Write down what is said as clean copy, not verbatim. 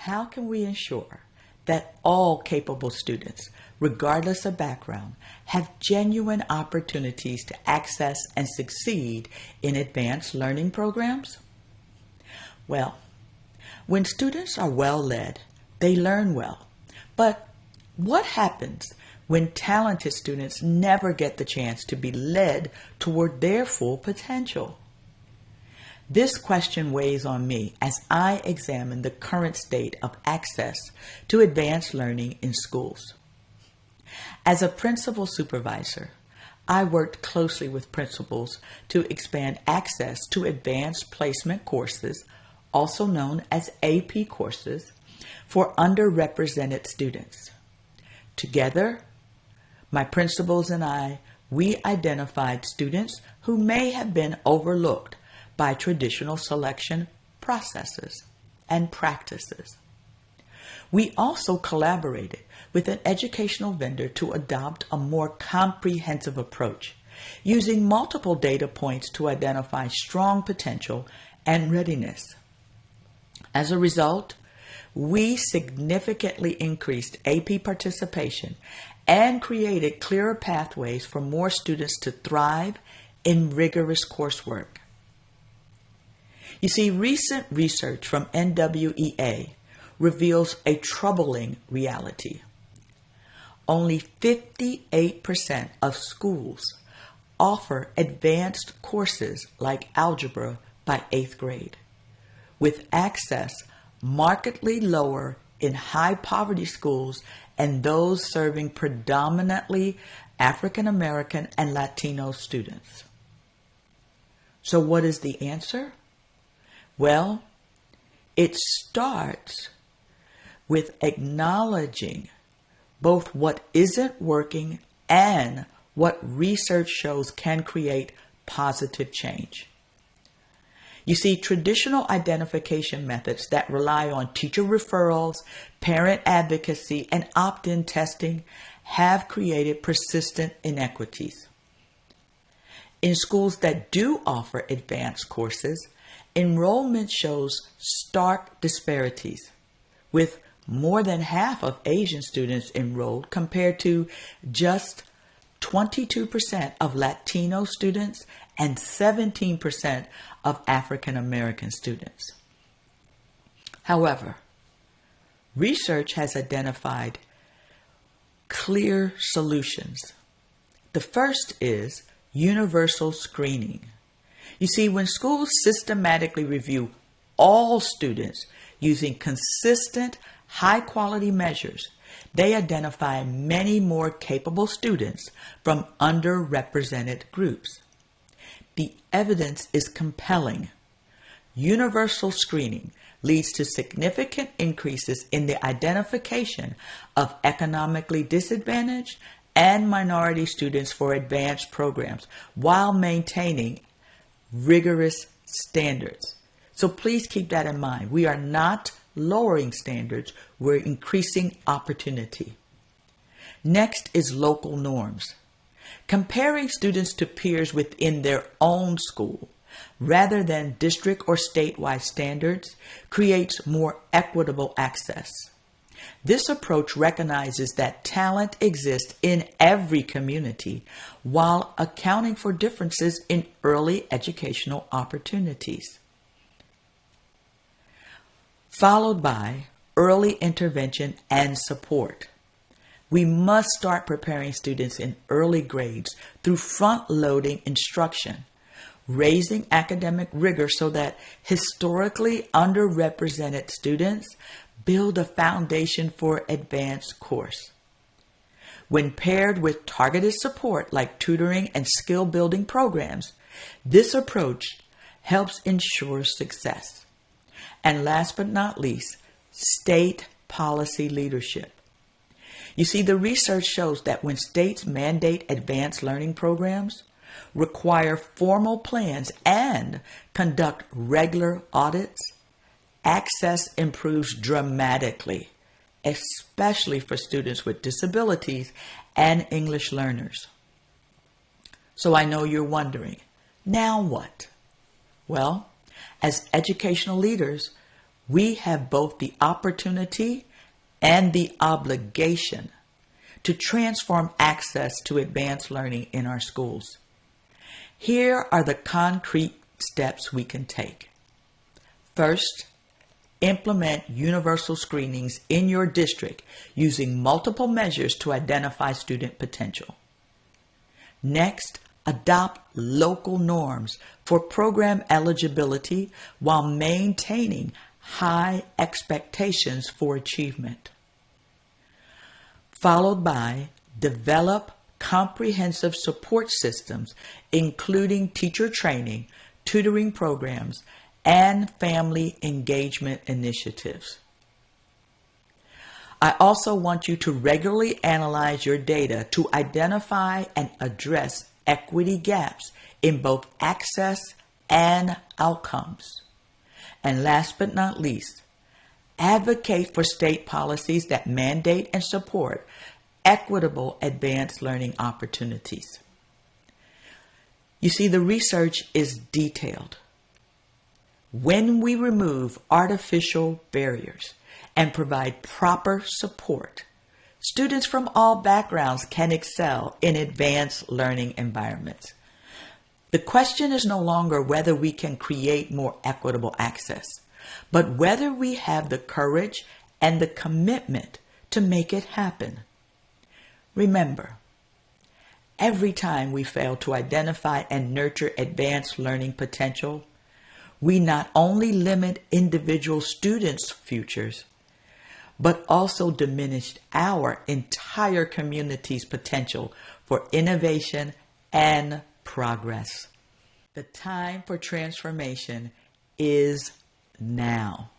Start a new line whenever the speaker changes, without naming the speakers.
How can we ensure that all capable students, regardless of background, have genuine opportunities to access and succeed in advanced learning programs? Well, when students are well led, they learn well. But what happens when talented students never get the chance to be led toward their full potential? This question weighs on me as I examine the current state of access to advanced learning in schools. As a principal supervisor, I worked closely with principals to expand access to advanced placement courses, also known as AP courses, for underrepresented students. Together, my principals and we identified students who may have been overlooked by traditional selection processes and practices. We also collaborated with an educational vendor to adopt a more comprehensive approach, using multiple data points to identify strong potential and readiness. As a result, we significantly increased AP participation and created clearer pathways for more students to thrive in rigorous coursework. You see, recent research from NWEA reveals a troubling reality. Only 58% of schools offer advanced courses like algebra by 8th grade, with access markedly lower in high poverty schools and those serving predominantly African American and Latino students. So what is the answer? Well, it starts with acknowledging both what isn't working and what research shows can create positive change. You see, traditional identification methods that rely on teacher referrals, parent advocacy, and opt-in testing have created persistent inequities. In schools that do offer advanced courses, enrollment shows stark disparities, with more than half of Asian students enrolled compared to just 22% of Latino students and 17% of African American students. However, research has identified clear solutions. The first is universal screening. You see, when schools systematically review all students using consistent, high-quality measures, they identify many more capable students from underrepresented groups. The evidence is compelling. Universal screening leads to significant increases in the identification of economically disadvantaged and minority students for advanced programs while maintaining rigorous standards. So please keep that in mind. We are not lowering standards, we're increasing opportunity. Next is local norms. Comparing students to peers within their own school, rather than district or statewide standards, creates more equitable access. This approach recognizes that talent exists in every community while accounting for differences in early educational opportunities. Followed by early intervention and support. We must start preparing students in early grades through front-loading instruction, raising academic rigor so that historically underrepresented students build a foundation for advanced course. When paired with targeted support like tutoring and skill-building programs, this approach helps ensure success. And last but not least, state policy leadership. You see, the research shows that when states mandate advanced learning programs, require formal plans, and conduct regular audits, access improves dramatically, especially for students with disabilities and English learners. So I know you're wondering, now what? Well, as educational leaders, we have both the opportunity and the obligation to transform access to advanced learning in our schools. Here are the concrete steps we can take. First, implement universal screenings in your district using multiple measures to identify student potential. Next, adopt local norms for program eligibility while maintaining high expectations for achievement. Followed by, develop comprehensive support systems, including teacher training, tutoring programs, and family engagement initiatives. I also want you to regularly analyze your data to identify and address equity gaps in both access and outcomes. And last but not least, advocate for state policies that mandate and support equitable advanced learning opportunities. You see, the research is detailed. When we remove artificial barriers and provide proper support, students from all backgrounds can excel in advanced learning environments. The question is no longer whether we can create more equitable access, but whether we have the courage and the commitment to make it happen. Remember, every time we fail to identify and nurture advanced learning potential, we not only limit individual students' futures, but also diminish our entire community's potential for innovation and progress. The time for transformation is now.